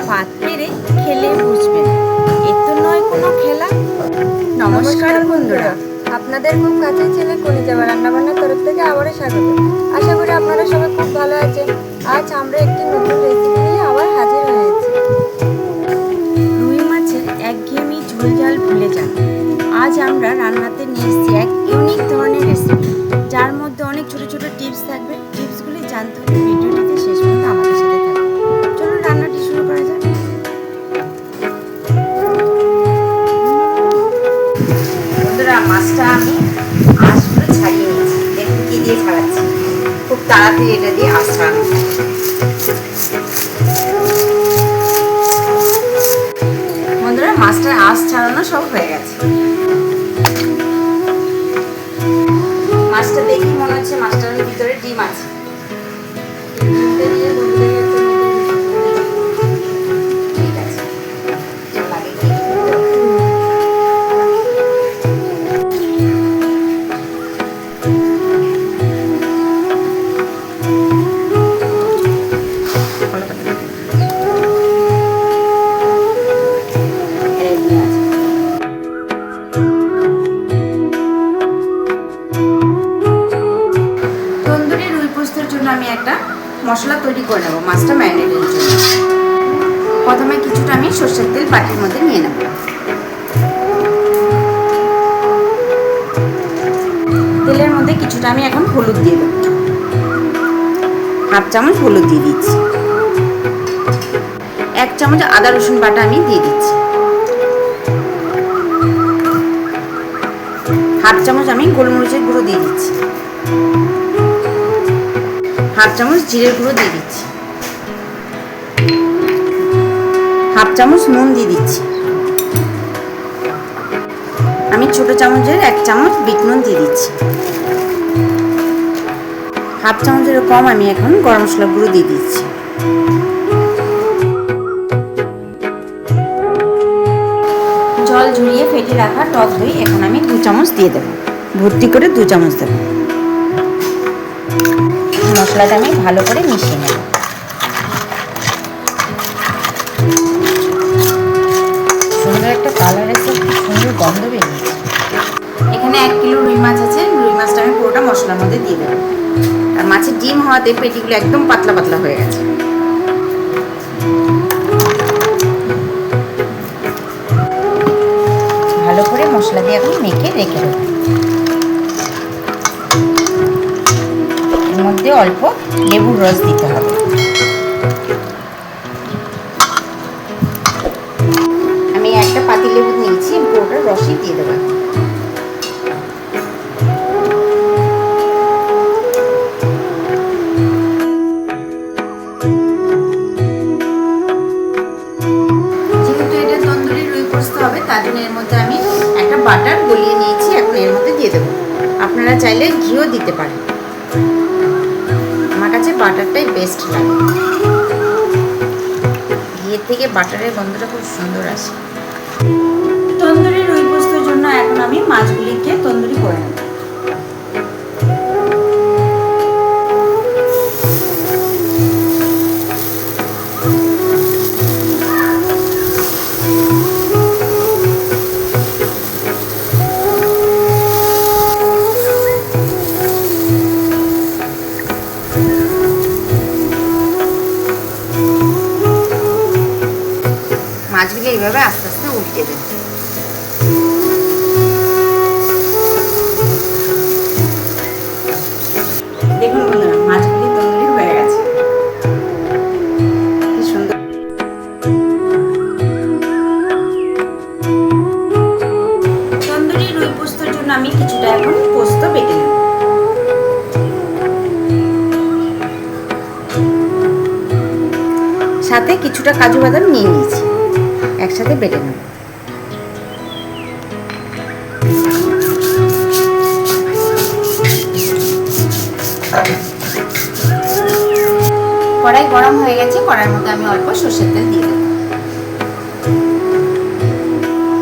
পাত পেরে খেলে বুঝবেন, এ তো নয় কোনো খেলা। নমস্কার বন্ধুরা, আপনাদের খুব কাছের ছেলে কলিজামা রান্নাবান্নার তরফ থেকে আবারও স্বাগত। আশা করি আপনারা সবাই খুব ভালো আছেন। আজ আমরা একটি নতুন রেসিপি নিয়ে আবার হাজির হয়েছি। রুই মাছের একঘেয়েমি ঝোল ঝাল ভুলে যান। আজ আমরা রান্নাতে নিয়ে এসেছি এক ইউনিক ধরনের রেসিপি, যার মধ্যে অনেক ছোট ছোট টিপস থাকবে। টিপসগুলি জানতে হলে ভিডিওটিতে শেষ পর্যন্ত আমাদের সাথে থাকবে। চলুন রান্নাটি শুরু করা যাক। বন্ধুরা, মাছটা আমি আঁশগুলো ছাড়িয়ে নিয়েছি। দেখুন কি দিয়ে ছাড়াচ্ছি, খুব তাড়াতাড়ি এটা দিয়ে আঁশ ছাড়ানো। বন্ধুরা, মাছটার আঁশ ছাড়ানো সব হয়ে গেছে। মাছটা দেখি মনে হচ্ছে মাছটার ভিতরে ডিম আছে। ঠিক আছে, লাগে কি আমি একটা মশলা তৈরি করে নেবো মাছটা ম্যারিনেটের জন্য। প্রথমে কিছুটা আমি সর্ষের তেল বাটির মধ্যে নিয়ে নেব। তেলের মধ্যে কিছুটা আমি এখন হলুদ দিয়ে দেবো, হাফ চামচ হলুদ দিয়ে দিচ্ছি। 1 চামচ আদা রসুন বাটা আমি দিয়ে দিচ্ছি। হাফ চামচ আমি গোলমরিচের গুঁড়ো দিয়ে দিচ্ছি। হাফ চামচ জিরের গুঁড়ো দিয়ে দিচ্ছি। হাফ চামচ নুন দিয়ে দিচ্ছি। আমি ছোট চামচের 1 চামচ বিট নুন দিয়ে দিচ্ছি। হাফ চামচের কম আমি এখন গরম মশলা গুঁড়ো দিয়ে দিচ্ছি। জল ঝরিয়ে ফেটে রাখা টক দই এখন আমি 2 চামচ দিয়ে দেবো, ভর্তি করে 2 চামচ দেবো। মশলাটা আমি ভালো করে মিশিয়ে নেব। সুন্দর একটা কালার এসে সুন্দর গন্ধ বেরিয়েছে। এখানে 1 কিলো রুই মাছ আছে। রুই মাছটা আমি পুরোটা মশলার মধ্যে দিয়ে দেবো। আর মাছের ডিম হওয়াতে পেটিগুলো একদম পাতলা পাতলা হয়ে গেছে। ভালো করে মশলা দিয়ে এখন মেখে রেখে দেবো। এর মধ্যে অল্প লেবুর রস দিতে হবে। আমি একটা পাতি লেবু নিয়েছি, পুরোটা রসই দিয়ে দেবো। যেহেতু এটা তন্দুরি রুই পোস্ত হবে, তার জন্য এর মধ্যে আমি একটা বাটার গলিয়ে নিয়েছি, এখন এর মধ্যে দিয়ে দেবো। আপনারা চাইলে ঘিও দিতে পারেন, আমার কাছে বাটারটাই বেস্ট লাগে। ঘিয়ের থেকে বাটারের গন্ধটা খুব সুন্দর আসে। তন্দুরি রুই পোস্তর জন্য এখন আমি মাছগুলিকে তন্দুরি করে নেব। মাছগুলো এইভাবে আস্তে আস্তে উল্টে দেব। দেখুন বন্ধুরা, মাছগুলি তন্দুরি হয়ে গেছে, কি সুন্দর। তন্দুরি রুই পোস্তর জন্য আমি কিছুটা এখন পোস্ত বেটে নেব। সাথে কিছুটা কাজু বাদাম নিয়ে নিয়েছি, একসাথে বেটে নেব। কড়াই গরম হয়ে গেছে, কড়াইয়ের মধ্যে আমি অল্প সর্ষের তেল দিয়ে দেবো।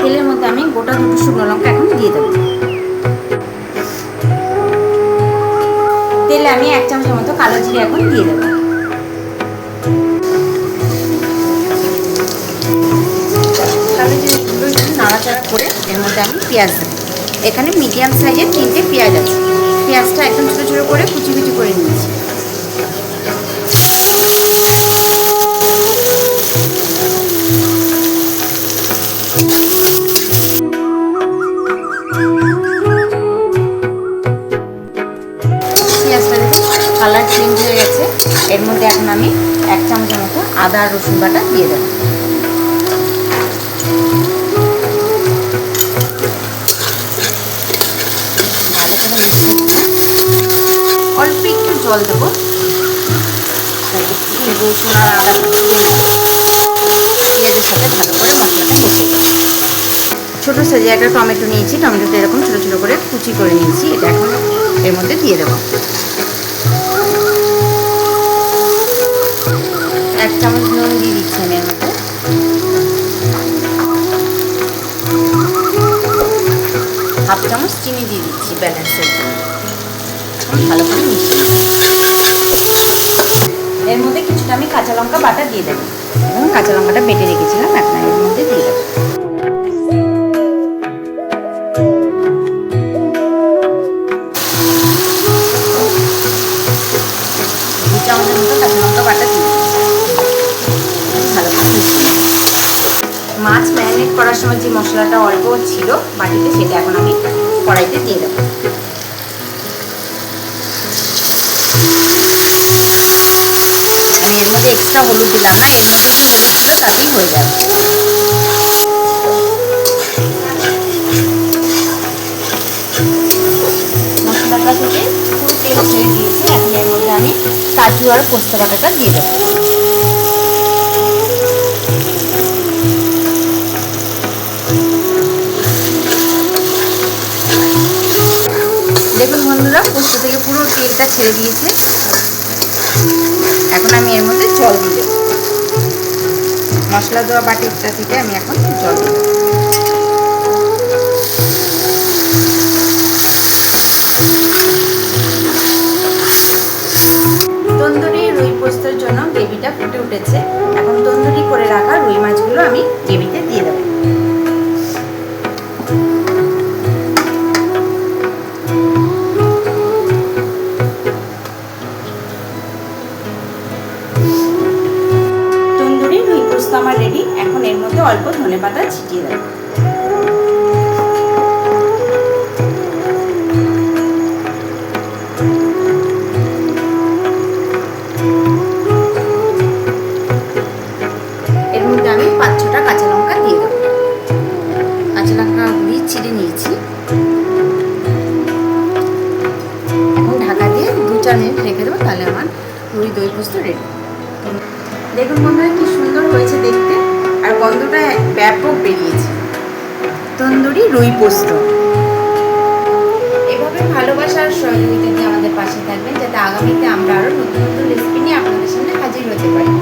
তেলের মধ্যে আমি গোটা 2 শুকনো লঙ্কা এখন দিয়ে দেবো। তেলে আমি 1 চামচের মতো কালো জিরে এখন দিয়ে দেবো। মধ্যে আমি পেঁয়াজ দেবো। এখানে মিডিয়াম সাইজের 3টে পেঁয়াজ আছে। পেঁয়াজটা একদম ছোটো ছোটো করে কুচি কুচি করে নিয়েছি। পেঁয়াজটা দেখে কালার চেঞ্জ হয়ে গেছে। এর মধ্যে এখন আমি 1 চামচের মতো আদা আর রসুন বাটা দিয়ে দেবো। অল্প একটু জল দেবো, রসুন আর আদা পেঁয়াজের সাথে ভালো করে মশলাটা মিশিয়ে দেবো। ছোটো সাইজে একটা টমেটো নিয়েছি, টমেটোটা এরকম ছোটো ছোটো করে কুচি করে নিয়েছি। এটা এখন এর মধ্যে দিয়ে দেবো। 1 চামচ নুন দিয়ে দিচ্ছি আমি এর মধ্যে। হাফ চামচ চিনি দিয়ে দিচ্ছি ব্যালেন্সের জন্য। ভালো করে মিশিয়ে এর মধ্যে কিছুটা আমি কাঁচা লঙ্কা বাটা দিয়ে দেবো এবং কাঁচা লঙ্কাটা বেটে রেখেছিলাম এখন এর মধ্যে দিয়ে দেবো। 2 চামচের মতো কাঁচা লঙ্কা বাটা দিয়ে ভালো করে মিশিয়ে নেব। মাছ ম্যারিনেট করার সময় যে মশলাটা অল্প ছিল বাটিতে, সেটা এখন আমি কড়াইতে দিয়ে দেবো। আমি এর মধ্যে এক্সট্রা হলুদ দিলাম না, এর মধ্যে যে হলুদ ছিল তাতেই হয়ে যাবে। মশলাটা থেকে পুরো তেল ছেড়ে দিয়েছে। এখন এর মধ্যে আমি কাজু আর পোস্ত বাটাটা দিয়ে দেবো। দেখুন বন্ধুরা, পোস্ত থেকে পুরো তেলটা ছেড়ে দিয়েছে। এখন আমি এর মধ্যে জল দিয়ে দেবো। মশলা দেওয়া বাটিটা থেকে আমি এখন জল দিয়ে দেবো। তন্দুরি রুই পোস্তের জন্য গ্রেভিটা ফুটে উঠেছে। এখন তন্দুরি করে রাখা রুই মাছগুলো আমি গ্রেভিতে দিয়ে দেবো। তন্দুরি রুই পোস্ত আমার রেডি। এখন এর মধ্যে অল্প ধনেপাতা ছিটিয়ে দেবো। এর মধ্যে আমি 5-6টা কাঁচা লঙ্কা দিয়ে দেবো। কাঁচা লঙ্কাগুলি ছিঁড়ে নিয়েছি। এখন ঢাকা দিয়ে 2-4 মিনিট রেখে দেবো, তাহলে আমার রুই দই পোস্ত রেডি। দেখুন বন্ধুরা কি সুন্দর হয়েছে দেখতে, আর গন্ধটা ব্যাপক বেরিয়েছে। তন্দুরি রুই পোস্ত। এভাবে ভালোবাসার সহযোগিতা দিয়ে আমাদের পাশে থাকবেন, যাতে আগামীতে আমরা আরও নতুন নতুন রেসিপি নিয়ে আপনাদের সামনে হাজির হতে পারি।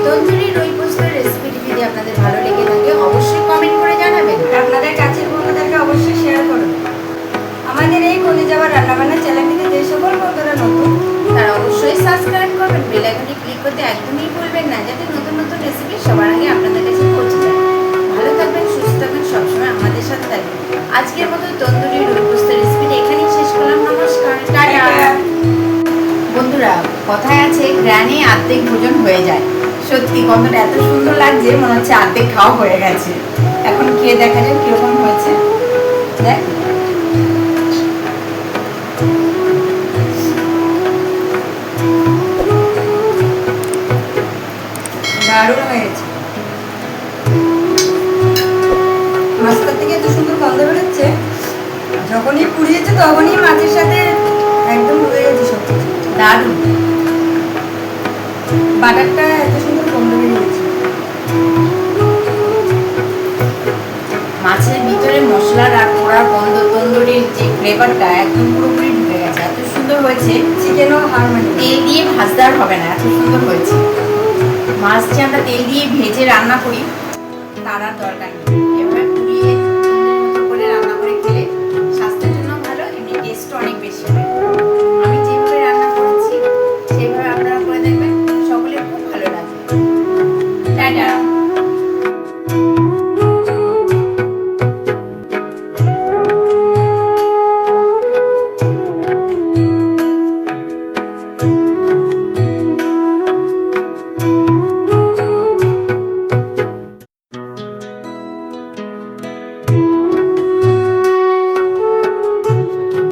তন্দুরি রুই পোস্তের রেসিপিটি যদি আপনাদের ভালো লেগে থাকে অবশ্যই কমেন্ট করে জানাবেন। আপনাদের কাছের বন্ধুদেরকে অবশ্যই শেয়ার করুন। আমাদের এই কোণে যাওয়ার রান্নাবান্না চ্যানেলটিতে যে সকল বন্ধুরা নতুন, তারা অবশ্যই সাবস্ক্রাইব করবেন। বেল আইকনে ক্লিক করতে একদমই ভুলবেন না, যাতে নতুন নতুন রেসিপি সবার আগে আপনাদের কাছে পৌঁছে যায়। ভালো থাকবেন, সুস্থ থাকবেন, সবসময় আমাদের সাথে থাকবেন। আজকের মতো তন্দুরি রুই পোস্তের রেসিপিটা এখানেই শেষ করলাম। নমস্কার, টাটা। বন্ধুরা, কথায় আছে গ্রানে অর্ধেক ভোজন হয়ে যায়। সত্যি গন্ধটা এত সুন্দর লাগছে, মনে হচ্ছে অর্ধেক খাওয়া হয়ে গেছে। এখন খেয়ে দেখা যায় কিরকম হয়েছে। দেখ, দারুণ হয়েছে। মাছটা থেকে এত সুন্দর গন্ধ বেরোচ্ছে, যখনই পুড়িয়েছে তখনই মাছের সাথে একদম ঢুকে গেছে সব কিছু। দারুণ। বাটারটা এত সুন্দর গন্ধ বেরিয়েছে। মাছের ভিতরে মশলার আর পোড়ার গন্ধ, তন্দুরির যে ফ্লেভারটা একদম পুরোপুরি ঢুকে গেছে। এত সুন্দর হয়েছে, চিকেনও হার মানে তেল দিয়ে ভাজতে আর হবে না, এত সুন্দর হয়েছে। মাছ যে আমরা তেল দিয়ে ভেজে রান্না করি তার আর দরকার নেই।